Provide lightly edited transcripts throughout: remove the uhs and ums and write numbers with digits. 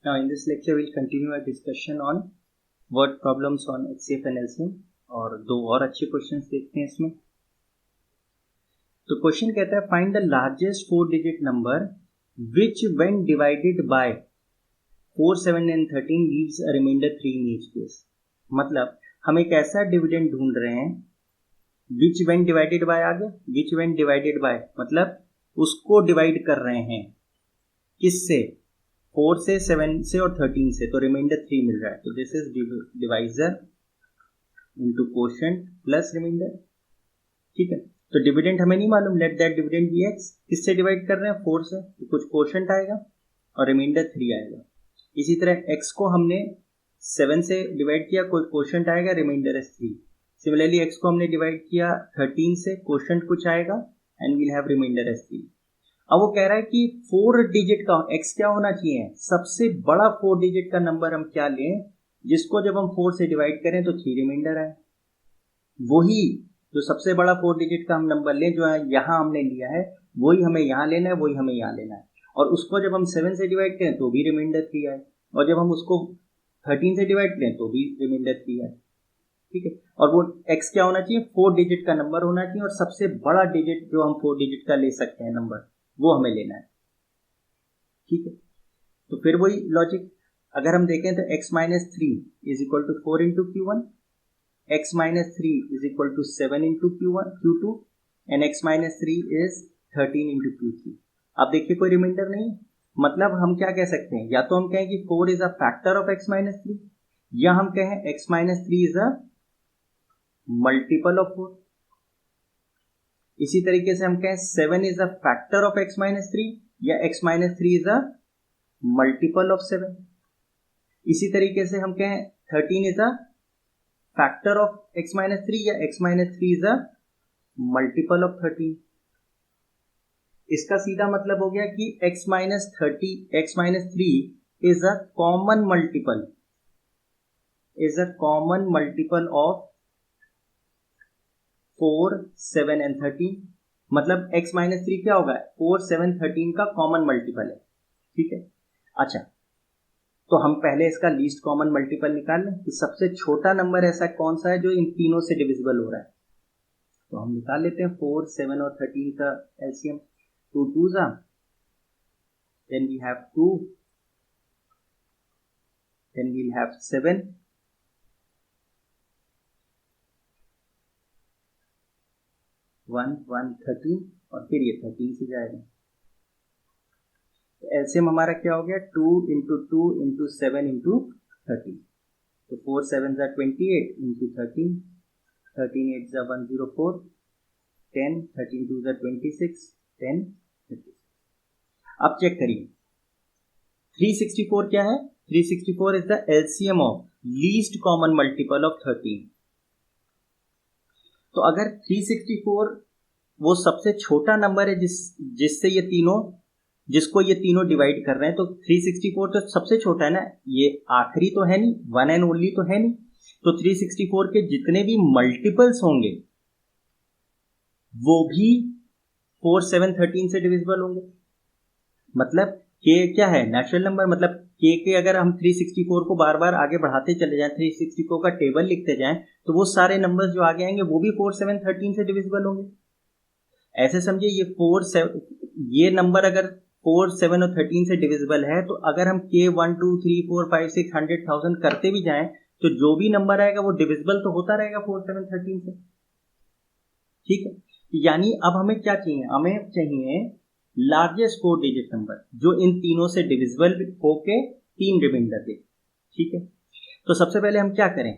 Now in this lecture we'll continue our discussion on word problems on HCF and LCM और दो और अच्छे questions देखते हैं इसमें। तो क्वेश्चन कहता है find the largest 4 digit number which when divided by 4, 7 and 13 leaves a remainder 3 in each case। मतलब हम एक ऐसा डिविडेंड ढूंढ रहे हैं which when divided by आ गया, which when divided by मतलब उसको डिवाइड कर रहे हैं किससे, 4 से 7 से और 13 से, तो रिमाइंडर 3 मिल रहा है। तो this is divisor into quotient plus reminder. ठीक है, तो डिविडेंड हमें नहीं मालूम, let that dividend be x. किससे डिवाइड कर रहे हैं, 4 से, तो कुछ कोशेंट आएगा और रिमाइंडर 3 आएगा। इसी तरह x को हमने 7 से डिवाइड किया, कोई कोशेंट आएगा, रिमाइंडर इज 3। सिमिलरली x को हमने डिवाइड किया 13 से, कोशेंट कुछ आएगा and we'll have reminder as 3। अब वो कह रहा है कि 4 डिजिट का x क्या होना चाहिए, सबसे बड़ा 4 डिजिट का नंबर हम क्या लें जिसको जब हम 4 से डिवाइड करें तो 3 रिमाइंडर आए। वही जो सबसे बड़ा 4 डिजिट का हम नंबर लें जो यहाँ हमने लिया है वही हमें यहाँ लेना है, वही हमें यहाँ लेना है। और उसको जब हम 7 से डिवाइड करें तो भी रिमाइंडर 3 आए, और जब हम उसको 13 से डिवाइड करें तो भी रिमाइंडर 3 आए। ठीक है, और वो x क्या होना चाहिए, 4 डिजिट का नंबर होना चाहिए, और सबसे बड़ा डिजिट जो हम 4 डिजिट का ले सकते हैं नंबर वो हमें लेना है। ठीक है, तो फिर वही लॉजिक अगर हम देखें तो x minus 3 is equal to 4 into Q1, x minus 3 is equal to 7 into Q2 and x minus 3 is 13 into Q3। अब देखिए कोई रिमाइंडर नहीं, मतलब हम क्या कह सकते हैं, या तो हम कहें कि 4 is a factor of x minus 3, या हम कहें x minus 3 is a multiple of 4। इसी तरीके से हम कहें 7 is a factor of x minus 3, या x minus 3 is a multiple of 7। इसी तरीके से हम कहें 13 is a factor of x minus 3, या x minus 3 is a multiple of 13। इसका सीधा मतलब हो गया कि x minus 3 is a common multiple of 4, 7 and 13। मतलब x माइनस 3 क्या होगा, 4, 7, 13 का कॉमन मल्टीपल है। ठीक है, अच्छा तो हम पहले इसका लीस्ट कॉमन मल्टीपल निकाल लें कि सबसे छोटा नंबर ऐसा कौन सा है जो इन तीनों से डिविजिबल हो रहा है। तो हम निकाल लेते हैं 4, 7 और 13 का LCM. 2 2s are, then we have 2, then we'll have 7, 1 1 13, और फिर ये 13 से जाएगा। तो एलसीएम हमारा क्या हो गया, 2 इंटू 2 इंटू 7 इंटू 13। तो 4 7 28 इंटू 13, 13 8 104, 10 13 2 26, 10 36। अब चेक करिए 364 क्या है, 364 is the LCM of least common multiple of 13। तो अगर 364 वो सबसे छोटा नंबर है जिससे ये तीनों, जिसको ये तीनों डिवाइड कर रहे हैं, तो 364 तो सबसे छोटा है ना, ये आखिरी तो है नहीं, वन एंड ओनली तो है नहीं। तो 364 के जितने भी मल्टीपल्स होंगे वो भी 4, 7, 13 से डिविजिबल होंगे। मतलब k क्या है, नेचुरल नंबर, मतलब k के अगर हम 364 को बार बार आगे बढ़ाते चले जाएं, 364 का टेबल लिखते जाएं, तो वो सारे नंबर्स जो आगे आएंगे वो भी 4, 7, 13 से डिविजिबल होंगे। ऐसे समझिए ये 4, 7, ये नंबर अगर 4, 7 और 13 से डिविजिबल है, तो अगर हम k 1 2 3 4 5 6 100 1000 करते भी जाएं तो जो भी नंबर आएगा वो डिविजिबल तो होता रहेगा 4, 7, 13 से। ठीक है, यानी अब हमें क्या चाहिए, हमें चाहिए लार्जेस्ट 4 डिजिट नंबर जो इन तीनों से डिविजिबल होके 3 रिमाइंडर दे। ठीक है, तो सबसे पहले हम क्या करें,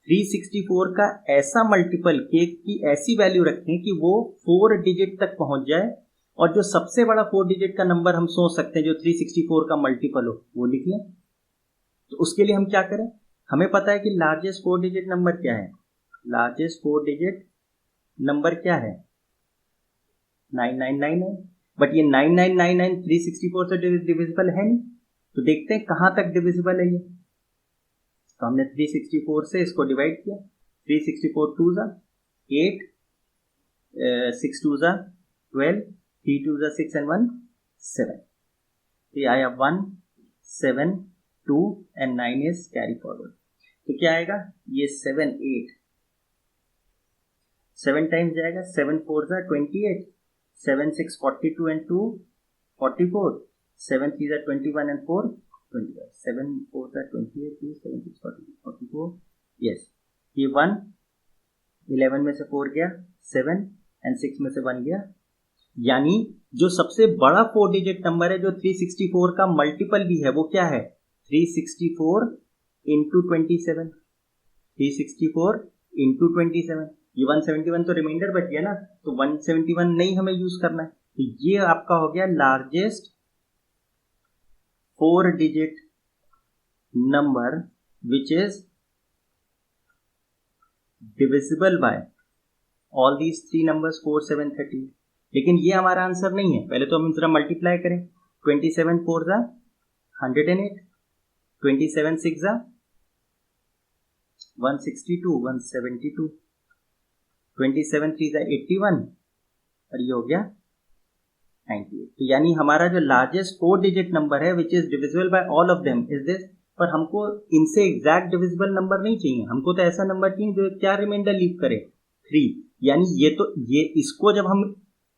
364 का ऐसा मल्टीपल k की ऐसी वैल्यू रखें कि वो 4 डिजिट तक पहुंच जाए, और जो सबसे बड़ा 4 डिजिट का नंबर हम सोच सकते हैं जो 364 का मल्टीपल हो वो लिख लें। तो उसके लिए हम क्या करें, हमें पता है कि लार्जेस्ट 4 डिजिट नंबर क्या है, लार्जेस्ट 4 डिजिट नंबर क्या है, 9999। बट ये 9999 364 से डिविजिबल है नहीं, तो देखते हैं कहां तक डिविजिबल है ये। तो हमने 364 से इसको डिवाइड किया, 364 2 8, 6 2 12, 3 2 6 and 1 7। तो ये आया 1 7 2 and 9 is carry forward. तो क्या आएगा, ये 7 8 7 टाइम्स जाएगा, 7 4 जा 28, 7 6 42 and 2 44, 7 3 जा 21 and 4 25, 7 4 जा 28, 2 7 6 42 44, yes, ये 1 11 में से 4 गया 7 and 6 में से 1 गया, यानी जो सबसे बड़ा 4 डिजिट नंबर है जो 364 का मल्टीपल भी है वो क्या है, 364 इंटू 27, 364 इंटू 27, ये 171 तो रिमाइंडर बच गया ना, तो 171 नहीं हमें यूज करना है, तो ये आपका हो गया largest 4 digit number which is divisible by all these 3 numbers 4 7 13। लेकिन ये हमारा आंसर नहीं है, पहले तो हम जरा मल्टीप्लाई करें, 27 4 जा 108, 27 6 जा 162 172, 27 3 जा 81 और ये हो गया 98। तो यानी हमारा जो लार्जेस्ट 4 डिजिट नंबर है which is divisible by all of them is this. पर हमको इनसे एग्जैक्ट डिविजिबल नंबर नहीं चाहिए, हमको तो ऐसा नंबर चाहिए जो क्या रिमाइंडर लीव करे, 3। यानी ये इसको जब हम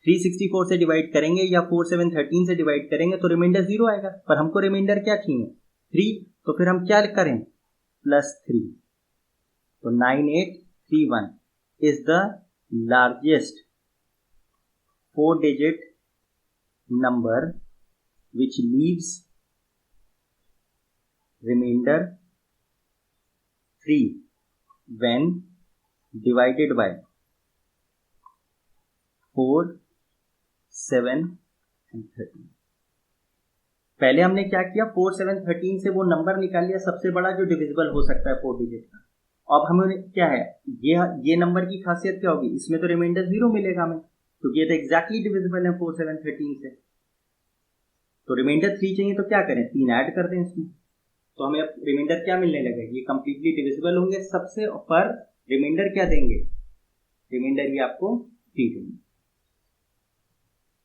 364 से डिवाइड करेंगे या 4 7 13 से डिवाइड करेंगे तो रिमाइंडर 0 आएगा, पर हमको रिमाइंडर क्या चाहिए, 3। तो फिर हम क्या करें, +3। तो 9831 is the largest 4 digit number which leaves remainder 3 when divided by 4 7 and 13। पहले हमने क्या किया, 4 7 13 से वो नंबर निकाल लिया सबसे बड़ा जो डिविजिबल हो सकता है 4 डिजिट का। अब हमें क्या है, ये नंबर की खासियत क्या होगी, इसमें तो रिमाइंडर 0 मिलेगा हमें, क्योंकि ये तो एग्जैक्टली डिविजिबल है 4 7 13 से। तो रिमाइंडर 3 चाहिए तो क्या करें, 3 ऐड कर दें इसमें, तो हमें अब रिमाइंडर क्या मिलने लगा, ये कंप्लीटली डिविजिबल होंगे सबसे, पर रिमाइंडर क्या देंगे, रिमाइंडर ये आपको 3 देंगे,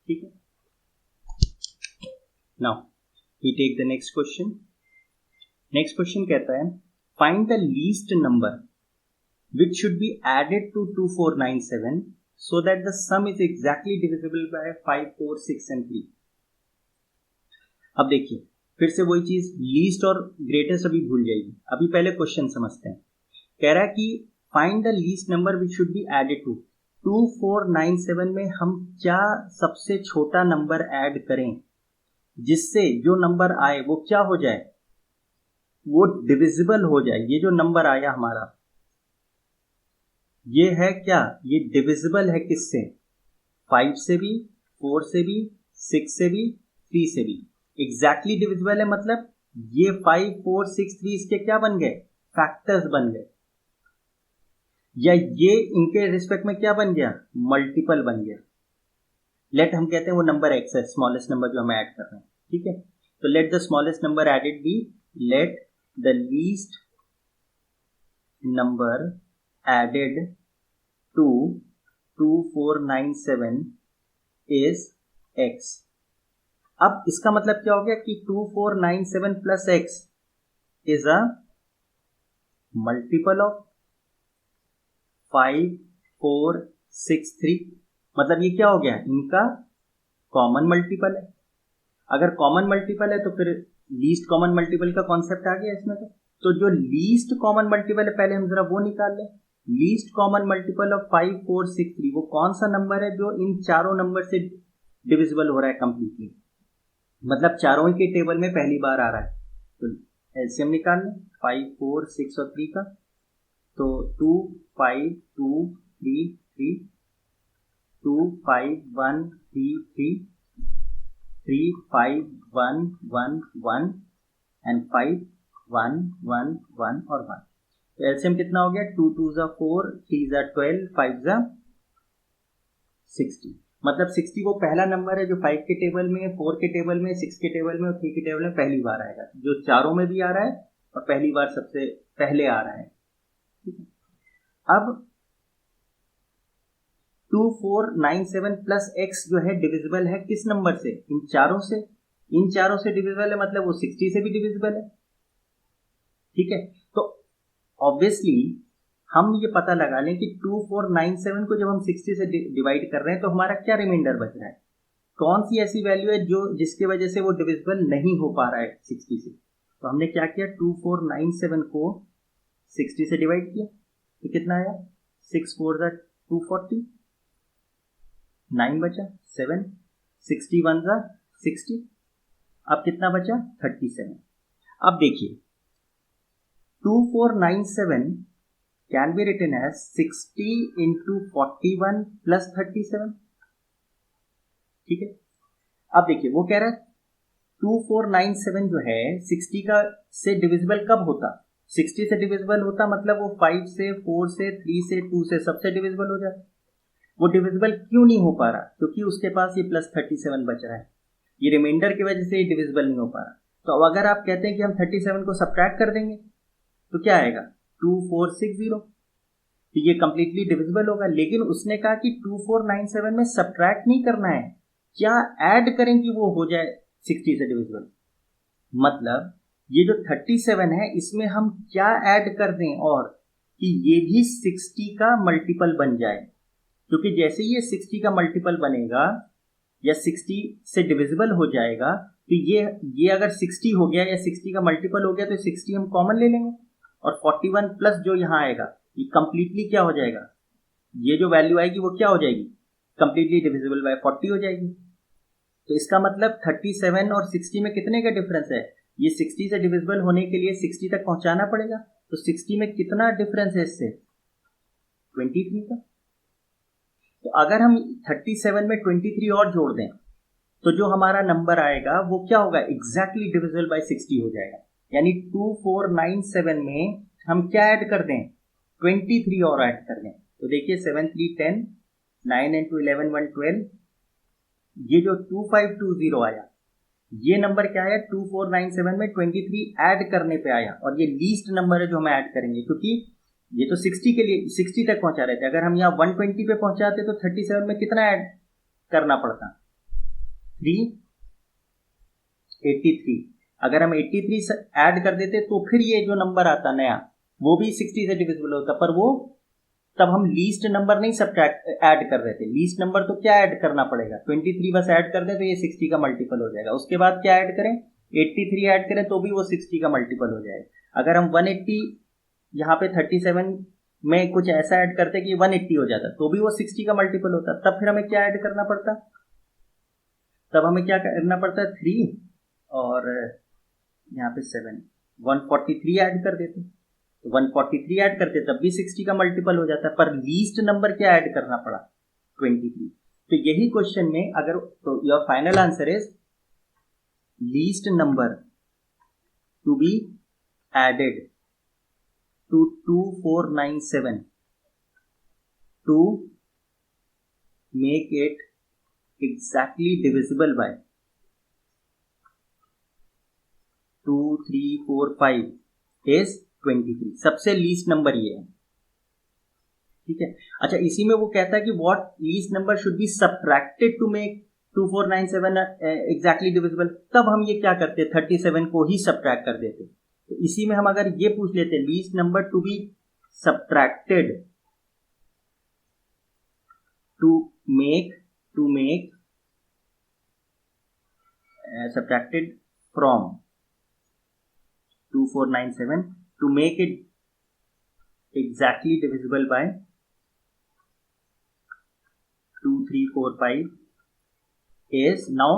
ठीक है। Now we take the next question. Next question कहता है find the least number which should be added to 2497 so that the sum is exactly divisible by 5 4 6 and 3। अब देखिए फिर से वही चीज, लीस्ट और ग्रेटेस्ट अभी भूल जाइए, अभी पहले क्वेश्चन समझते हैं। कह रहा है कि find the least number which should be added to 2497 में हम क्या सबसे छोटा नंबर ऐड करें जिससे जो नंबर आए वो क्या हो जाए, वो डिविजिबल हो जाए। ये जो नंबर आया हमारा ये है क्या, ये डिविजिबल है किससे, 5 से भी, 4 से भी, 6 से भी, 3 से भी, एग्जैक्टली डिविजिबल है। मतलब ये 5 4 6 3 इसके क्या बन गए, फैक्टर्स बन गए, या ये इनके रिस्पेक्ट में क्या बन गया, मल्टीपल बन गया। लेट हम कहते हैं वो नंबर x है, स्मॉलेस्ट नंबर जो हम ऐड कर रहे हैं, ठीक है। तो let the smallest number added be, let the least number added to 2497 is x। अब इसका मतलब क्या हो गया कि 2497 plus x is a multiple of 5 4 6 3। मतलब ये क्या हो गया, इनका कॉमन मल्टीपल है। अगर कॉमन मल्टीपल है तो फिर लीस्ट कॉमन मल्टीपल का कॉन्सेप्ट आ गया इसमें। तो जो लीस्ट कॉमन मल्टीपल है पहले हम जरा वो निकाल लें। लीस्ट कॉमन मल्टीपल ऑफ 5 4 6 3 वो कौन सा नंबर है जो इन चारों नंबर से डिविजिबल हो रहा है कंप्लीटली, मतलब चारों के टेबल में पहली बार आ रहा है। तो एलसीएम निकाल लें 5 4 6 और 3 का, तो 2 5 2 3 3, 2 5 1 3 3, 3 5 1 1 1 एंड 5 1 1 1 और 1। तो एलसीएम कितना हो गया, 2 2 जा 4, 3 जा 12, 5 जा 60। मतलब 60 वो पहला नंबर है जो 5 के टेबल में, 4 के टेबल में, 6 के टेबल में और 3 के टेबल में पहली बार आएगा, जो चारों में भी आ रहा है और पहली बार सबसे पहले आ रहा है, ठीक है। अब 2497 प्लस x जो है डिविजिबल है किस नंबर से, इन चारों से। इन चारों से डिविजिबल है, मतलब वो 60 से भी डिविजिबल है। ठीक है, तो ऑब्वियसली हम ये पता लगा लें कि 2497 को जब हम 60 से डिवाइड कर रहे हैं तो हमारा क्या रिमाइंडर बच रहा है, कौन सी ऐसी वैल्यू है जो जिसकी वजह से वो डिविजिबल नहीं हो पा रहा है 60 से। तो हमने क्या किया, 2497 को 60 से डिवाइड किया तो कितना आया, 6 4 240, 9 बचा 7, 61 60, अब कितना बचा 37। अब देखिए 2497 can be written as 60 into 41 plus 37। ठीक है, अब देखिए वो कह रहा है 2497 जो है 60 का से डिविजिबल कब होता, 60 से डिविजिबल होता मतलब वो 5 से 4 से 3 से 2 से सबसे डिविजिबल हो जाता। वो डिविजिबल क्यों नहीं हो पा रहा, क्योंकि उसके पास ये प्लस 37 बच रहा है, ये रिमाइंडर की वजह से ये डिविजिबल नहीं हो पा रहा। तो अब अगर आप कहते हैं कि हम 37 को सब्ट्रैक्ट कर देंगे तो क्या आएगा 2460, तो ये कंप्लीटली डिविजिबल होगा। लेकिन उसने कहा कि 2497 में सब्ट्रैक्ट नहीं करना है, क्या ऐड करें कि वो हो जाए 60 से डिविजिबल। मतलब ये जो 37 है इसमें हम क्या ऐड कर दें और कि ये भी 60 का मल्टीपल बन जाए, क्योंकि जैसे ये 60 का मल्टीपल बनेगा या 60 से डिविजिबल हो जाएगा तो ये अगर 60 हो गया या 60 का मल्टीपल हो गया तो 60 हम कॉमन ले लेंगे और 41 प्लस जो यहाँ आएगा ये कंप्लीटली क्या हो जाएगा, ये जो वैल्यू आएगी वो क्या हो जाएगी, कंप्लीटली डिविजिबल बाय 40 हो जाएगी। तो इसका मतलब 37 और 60 में कितने का डिफरेंस है, ये 60 से डिविजिबल होने के लिए 60 तक पहुंचाना पड़ेगा, तो 60 में कितना डिफरेंस है इससे, 23 का। तो अगर हम 37 में 23 और जोड़ दें तो जो हमारा नंबर आएगा वो क्या होगा, एग्जैक्टली डिविजिबल बाय 60 हो जाएगा। यानी 2497 में हम क्या ऐड कर दें, 23 और ऐड कर दें। तो देखिए 7 3 10, 9 and 2 11 1 12, ये जो 2520 आया ये नंबर क्या है 2497 में 23 ऐड करने पे आया, और ये लीस्ट नंबर है जो हम ऐड करेंगे, क्योंकि ये तो 60 के लिए 60 तक पहुंचा रहे थे। अगर हम यहाँ 120 पे पहुंचाते तो 37 में कितना ऐड करना पड़ता, 383। अगर हम 83 ऐड कर देते तो फिर ये जो नंबर आता नया वो भी 60 से डिविजिबल होता, पर वो तब हम लीस्ट नंबर नहीं सब्ट्रैक्ट ऐड कर रहे थे। लीस्ट नंबर तो क्या ऐड करना पड़ेगा, 23 बस ऐड कर दें तो ये 60 का मल्टीपल हो जाएगा। उसके बाद क्या ऐड करें, 83 ऐड करें तो भी वो 60 का मल्टीपल हो जाएगा। अगर हम 180 यहाँ पे 37 में कुछ ऐसा ऐड करते कि 180 हो जाता तो भी वो 60 का मल्टीपल होता। तब फिर हमें क्या ऐड करना पड़ता, तब हमें क्या करना पड़ता है 3 और यहाँ पे 7, 143 ऐड कर देते, तो 143 ऐड करते तब भी 60 का मल्टीपल हो जाता है, पर लीस्ट नंबर क्या ऐड करना पड़ा, 23। तो यही क्वेश्चन में अगर तो your final answer is least number to be added to 2497 to make it exactly divisible by 2 3 4 5 is 23। सबसे लीस्ट नंबर ये है, ठीक है। अच्छा, इसी में वो कहता है कि what least number should be subtracted to make 2497 exactly divisible. तब हम ये क्या करते, 37 को ही सबट्रैक्ट कर देते। तो इसी में हम अगर ये पूछ लेते least number to be subtracted to make subtracted from 2497 to make it exactly divisible by 2 3 4 5 is now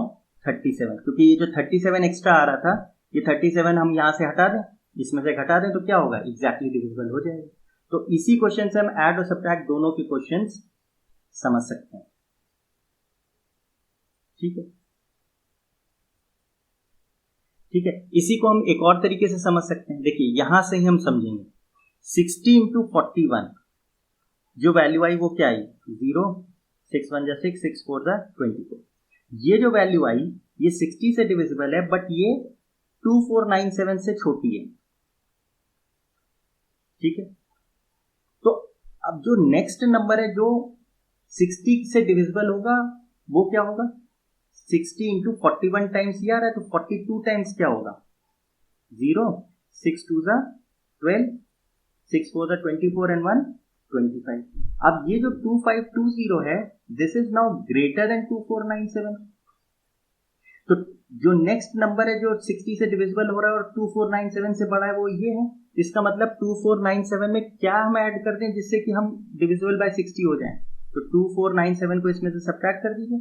37। क्योंकि ये जो 37 एक्स्ट्रा आ रहा था ये 37 हम यहाँ से हटा दें, इसमें से घटा दें तो क्या होगा, एग्जैक्टली डिविजिबल हो जाएगा। तो इसी क्वेश्चन से हम ऐड और सब्ट्रैक्ट दोनों के क्वेश्चंस समझ सकते हैं, ठीक है। ठीक है, इसी को हम एक और तरीके से समझ सकते हैं। देखिए यहां से ही हम समझेंगे 60 into 41 जो वैल्यू आई वो क्या आई, 0, 6 1 6, 6 4 24। ये जो वैल्यू आई ये 60 से डिविजिबल है, बट ये 2497 से छोटी है, ठीक है। तो अब जो नेक्स्ट नंबर है जो 60 से डिविजिबल होगा वो क्या होगा, 60 into 41 टाइम्स ये आ रहा है तो 42 टाइम्स क्या होगा, 0, 6 2 12, 6 4 24 and 1 25. अब ये जो 2520 है, this is now greater than 2497. तो जो नेक्स्ट नंबर है जो 60 से डिविजिबल हो रहा है और 2497 से बड़ा है वो ये है. इसका मतलब 2497 में क्या हम ऐड कर दें जिससे कि हम डिविजिबल बाय 60 हो जाएं. तो 2497 को इसमें से सब्ट्रैक्ट कर दीजिए.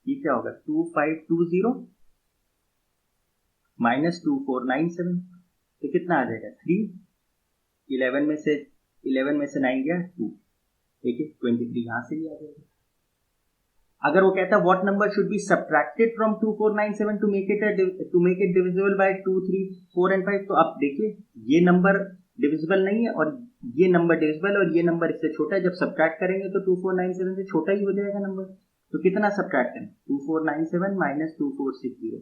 ये क्या होगा? 2520 माइनस 2497. तो कितना आ जाएगा? 3. 11 में से 9 गया 2. ठीक है, 23 यहां से भी आ जाएगा. अगर वो कहता है what number should be subtracted from 2497 to make it divisible by 2, 3, 4 and 5. तो आप देखिए ये नंबर डिविजिबल नहीं है और ये नंबर डिविजिबल और ये नंबर इससे छोटा है. जब सब्ट्रैक्ट करेंगे तो 2497 से छोटा ही हो जाएगा नंबर. तो कितना सब्ट्रैक्ट करें? 2497 माइनस 2460.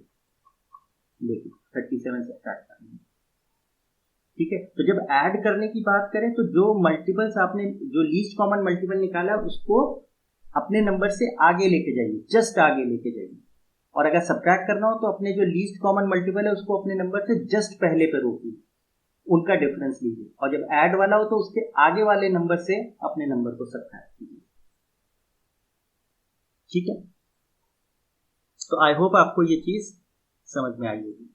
देखिए 37 सब्ट्रैक्ट करेंगे. ठीक है, तो जब ऐड करने की बात करें तो जो मल्टीपल्स आपने जो लीस्ट कॉमन मल्टीपल निकाला उसको अपने नंबर से आगे लेके जाइए, जस्ट आगे लेके जाइए. और अगर सब्ट्रैक्ट करना हो तो अपने जो लीस्ट कॉमन मल्टीपल है उसको अपने नंबर से जस्ट पहले पे रोकिए, उनका डिफरेंस लीजिए. और जब ऐड वाला हो तो उसके आगे वाले नंबर से अपने नंबर को सब्ट्रैक्ट कीजिए. ठीक है, तो आई होप आपको ये चीज समझ में आई होगी.